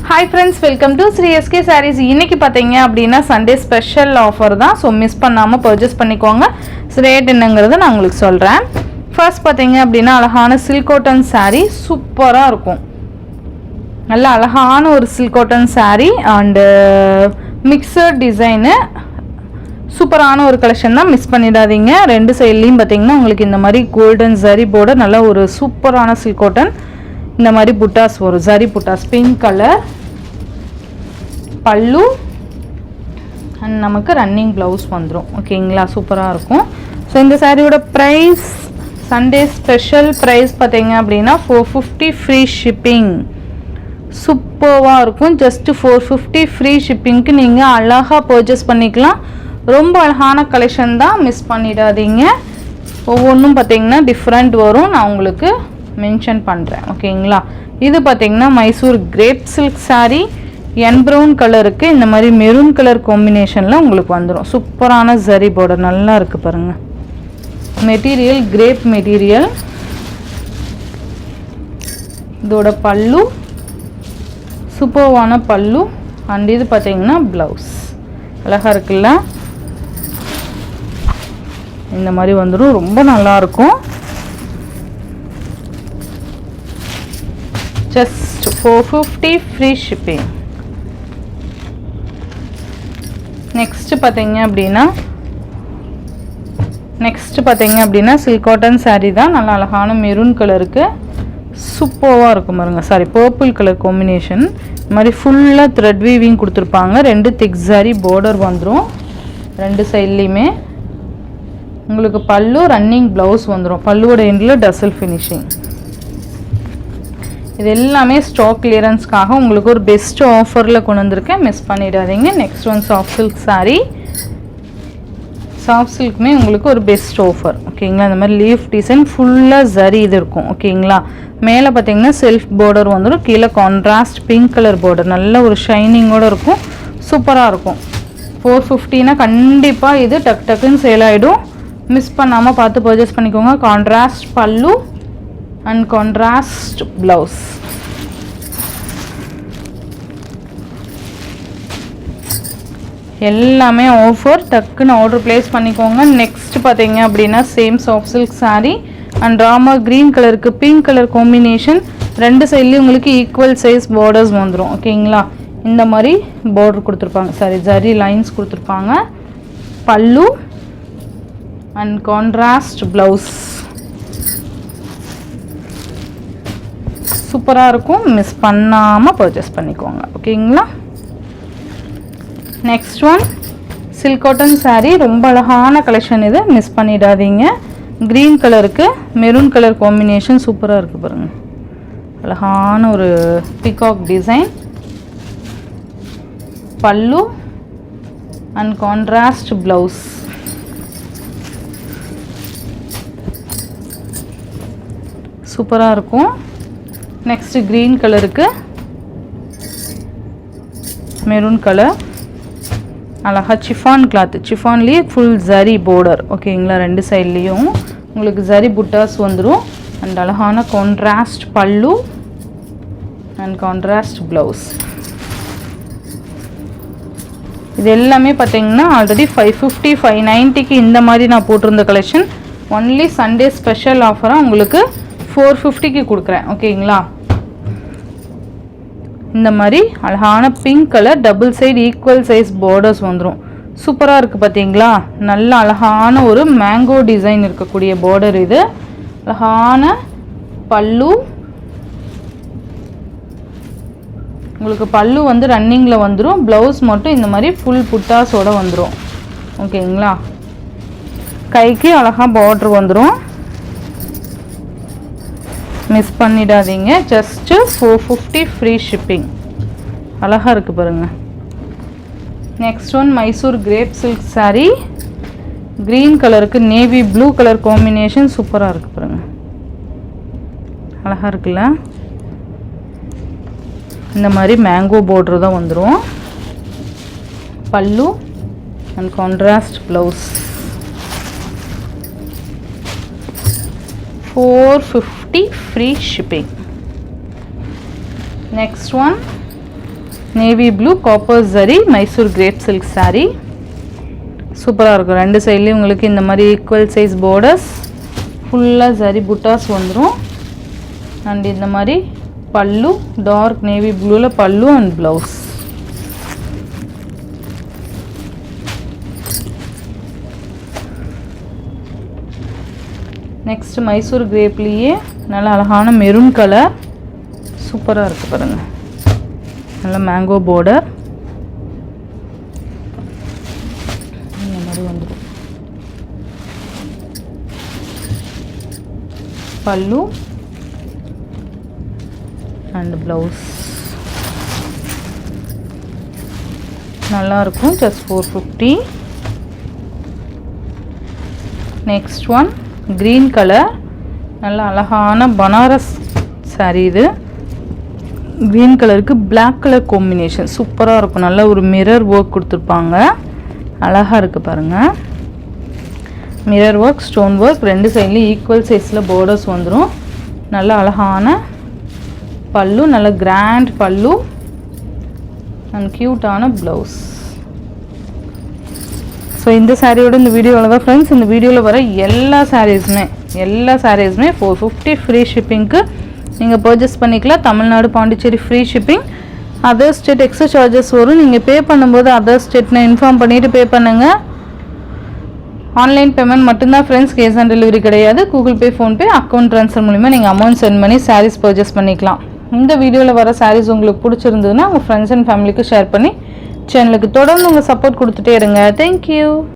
Hi friends, welcome to Sri SK Sarees. இன்னைக்கு பாத்தீங்க அப்படினா சண்டே ஸ்பெஷல் ஆஃபர் தான். சோ மிஸ் பண்ணாம பர்ச்சேஸ் பண்ணிக்கோங்க. ரேட் என்னங்கறத நான் உங்களுக்கு சொல்றேன். ஃபர்ஸ்ட் பாத்தீங்க அப்படினா அழகான சில்க் காட்டன் saree சூப்பரா இருக்கும். நல்ல அழகான ஒரு silk cotton saree and mixed design சூப்பரான ஒரு கலெக்ஷன் தான், மிஸ் பண்ணிடாதீங்க. ரெண்டு சைடுலயும் பாத்தீங்கன்னா உங்களுக்கு இந்த மாதிரி கோல்டன் ஜரி border நல்ல ஒரு சூப்பரான சில்க் காட்டன். இந்த மாதிரி புட்டாஸ் வரும், ஜரி புட்டாஸ், பிங்க் கலர் பல்லு அண்ட் நமக்கு ரன்னிங் ப்ளவுஸ் வந்துடும். ஓகேங்களா, சூப்பராக இருக்கும். ஸோ இந்த சாரியோட ப்ரைஸ் சண்டே ஸ்பெஷல் ப்ரைஸ் பார்த்தீங்க அப்படின்னா 450 ஃப்ரீ ஷிப்பிங். சூப்பராக இருக்கும். ஜஸ்ட்டு 450 ஃப்ரீ ஷிப்பிங்க்கு நீங்கள் அழகாக பர்ச்சேஸ் பண்ணிக்கலாம். ரொம்ப அழகான கலெக்ஷன் தான், மிஸ் பண்ணிடாதீங்க. ஒவ்வொன்றும் பார்த்தீங்கன்னா டிஃப்ரெண்ட் வரும், நான் உங்களுக்கு மென்ஷன் பண்ணுறேன். ஓகேங்களா, இது பார்த்தீங்கன்னா மைசூர் கிரேப் சில்க் சாரீ, என் ப்ரௌன் கலருக்கு இந்த மாதிரி மெரூன் கலர் காம்பினேஷனில் உங்களுக்கு வந்துடும். சூப்பரான ஜரி border நல்லா இருக்குது பாருங்கள். Material grape material. இதோட பல்லு சூப்பரான பல்லு அண்ட் இது பார்த்தீங்கன்னா ப்ளவுஸ் அழகாக இருக்குல்ல, இந்த மாதிரி வந்துடும். ரொம்ப நல்லாயிருக்கும். just 450 free shipping. next பாத்தீங்க அப்படினா சில்க் காட்டன் saree தான். நல்ல அழகான மெரூன் கலருக்கு சூப்பராக இருக்கும் பாருங்க. Sorry, purple colour combination. இந்த மாதிரி ஃபுல்லாக த்ரெட் வீவிங் கொடுத்துருப்பாங்க. ரெண்டு திக் சாரி border வந்துடும் ரெண்டு சைட்லேயுமே. உங்களுக்கு பல்லு ரன்னிங் ப்ளவுஸ் வந்துடும். பல்லுவோட எண்டில் டசல் ஃபினிஷிங். இது எல்லாமே ஸ்டாக் கிளியரன்ஸ்க்காக உங்களுக்கு ஒரு பெஸ்ட் ஆஃபரில் கொண்டு வந்திருக்கேன், மிஸ் பண்ணிடாதீங்க. Next one soft silk saree. Soft சில்க்குமே உங்களுக்கு ஒரு பெஸ்ட் ஆஃபர். ஓகேங்களா, இந்த மாதிரி லீஃப் டிசைன் ஃபுல்லாக ஜரி இது இருக்கும். ஓகேங்களா, மேலே பார்த்தீங்கன்னா செல்ஃப் பார்டர் வந்துடும், கீழே கான்ட்ராஸ்ட் பிங்க் கலர் பார்டர் நல்ல ஒரு ஷைனிங்கோடு இருக்கும். சூப்பராக இருக்கும். 450னா கண்டிப்பாக இது டக் டக்குன்னு சேல் ஆகிடும். மிஸ் பண்ணாமல் பார்த்து பர்ச்சேஸ் பண்ணிக்கோங்க. கான்ட்ராஸ்ட் பல்லு and contrast blouse. எல்லாமே ஆஃபர், டக்குன்னு ஆர்டர் பிளேஸ் பண்ணிக்கோங்க. நெக்ஸ்ட் பார்த்தீங்க அப்படின்னா same soft silk sari and Rama green கலருக்கு பிங்க் கலர் காம்பினேஷன். ரெண்டு சைட்லேயும் உங்களுக்கு ஈக்குவல் சைஸ் பார்டர்ஸ் வந்துடும். ஓகேங்களா, இந்த மாதிரி பார்டர் கொடுத்துருப்பாங்க, சாரி ஜரி லைன்ஸ் கொடுத்துருப்பாங்க. பல்லு அண்ட் கான்ட்ராஸ்ட் ப்ளவுஸ் சூப்பராக இருக்கும். மிஸ் பண்ணாமல் பர்ச்சேஸ் பண்ணிக்கோங்க. ஓகேங்களா, next one silk cotton sari. ரொம்ப அழகான கலெக்ஷன் இது, மிஸ் பண்ணிடாதீங்க. க்ரீன் கலருக்கு மெரூன் கலர் காம்பினேஷன் சூப்பராக இருக்குது பாருங்கள். அழகான ஒரு peacock design. Pallu and contrast blouse. சூப்பராக இருக்கும். நெக்ஸ்ட் க்ரீன் கலருக்கு மெரூன் கலர். அழகா சிஃபான் கிளாத், சிஃபான்லேயே ஃபுல் ஜரி border. ஓகேங்களா, ரெண்டு சைட்லேயும் உங்களுக்கு ஜரி புட்டாஸ் வந்துடும். அண்ட் அழகான கான்ட்ராஸ்ட் பல்லு அண்ட் கான்ட்ராஸ்ட் ப்ளவுஸ். இது எல்லாமே பார்த்தீங்கன்னா ஆல்ரெடி 550 590க்கு இந்த மாதிரி நான் போட்டிருந்த கலெக்ஷன். ஒன்லி சண்டே ஸ்பெஷல் ஆஃபராக உங்களுக்கு 450க்கு கொடுக்குறேன். ஓகேங்களா, இந்த மாதிரி அழகான pink colour double side equal size borders வந்துடும். சூப்பராக இருக்குது பார்த்தீங்களா. நல்ல அழகான ஒரு மேங்கோ டிசைன் இருக்கக்கூடிய பார்டர் இது. அழகான பல்லு, உங்களுக்கு பல்லு வந்து ரன்னிங்கில் வந்துடும். ப்ளவுஸ் மட்டும் இந்த மாதிரி ஃபுல் புட்டாஸோடு வந்துடும். ஓகேங்களா, கைக்கு அழகாக பார்டர் வந்துடும். மிஸ் பண்ணிடாதீங்க. Just 450 free shipping. அழகாக இருக்குது பாருங்கள். Next one Mysore grape silk sari. Green கலருக்கு நேவி ப்ளூ கலர் காம்பினேஷன் சூப்பராக இருக்குது பாருங்கள். அழகாக இருக்குல்ல. இந்த மாதிரி மேங்கோ பார்டர் தான் வந்துடும். பல்லு and contrast blouse. 450 free shipping. Next one navy blue copper zari Mysore grape silk saree. சூப்பராக இருக்கும். ரெண்டு சைட்லேயும் உங்களுக்கு இந்த மாதிரி ஈக்குவல் சைஸ் பார்டர்ஸ், ஃபுல்லாக ஜரி புட்டாஸ் வந்துடும். அண்ட் இந்த மாதிரி பல்லு, டார்க் நேவி ப்ளூவில் பல்லு அண்ட் ப்ளவுஸ். நெக்ஸ்ட் மைசூர் கிரேப்லேயே நல்ல அழகான மெரூன் கலர், சூப்பராக இருக்குது பாருங்கள். நல்ல மேங்கோ பார்டர் இந்த மாதிரி வந்துடும். பல்லு அண்ட் ப்ளவுஸ் நல்லாயிருக்கும். Just 450. Next one green colour, நல்ல அழகான பனாரஸ் saree. இது க்ரீன் கலருக்கு பிளாக் கலர் காம்பினேஷன் சூப்பராக இருக்கும். நல்ல ஒரு மிரர் ஒர்க் கொடுத்துருப்பாங்க, அழகாக இருக்குது பாருங்கள். மிரர் ஒர்க், ஸ்டோன் ஒர்க், ரெண்டு சைட்லேயும் ஈக்குவல் சைஸில் பார்டர்ஸ் வந்துடும். நல்ல அழகான பல்லு, நல்ல கிராண்ட் பல்லு அண்ட் க்யூட்டான ப்ளவுஸ். ஸோ இந்த சாரியோட இந்த வீடியோவில் தான் ஃப்ரெண்ட்ஸ், இந்த வீடியோவில் வர எல்லா சாரீஸுமே 450 ஃப்ரீ ஷிப்பிங்க்கு நீங்கள் பர்ச்சேஸ் பண்ணிக்கலாம். Tamil Nadu, Pondicherry free shipping. Other state extra charges வரும். நீங்கள் பே பண்ணும்போது அதர் ஸ்டேட்னு இன்ஃபார்ம் பண்ணிவிட்டு பே பண்ணுங்கள். ஆன்லைன் பேமெண்ட் மட்டும்தான் ஃப்ரெண்ட்ஸ், கேஷ் ஆன் டெலிவரி கிடையாது. Google Pay, PhonePe, account transfer மூலிமா நீங்கள் அமௌண்ட் சென்ட் பண்ணி சாரீஸ் பர்ச்சேஸ் பண்ணிக்கலாம். இந்த வீடியோவில் வர சாரீஸ் உங்களுக்கு பிடிச்சிருந்ததுன்னா உங்கள் ஃப்ரெண்ட்ஸ் அண்ட் ஃபேமிலிக்கு ஷேர் பண்ணி சேனலுக்கு தொடர்ந்து உங்கள் சப்போர்ட் கொடுத்துட்டே இருங்க. தேங்க்யூ.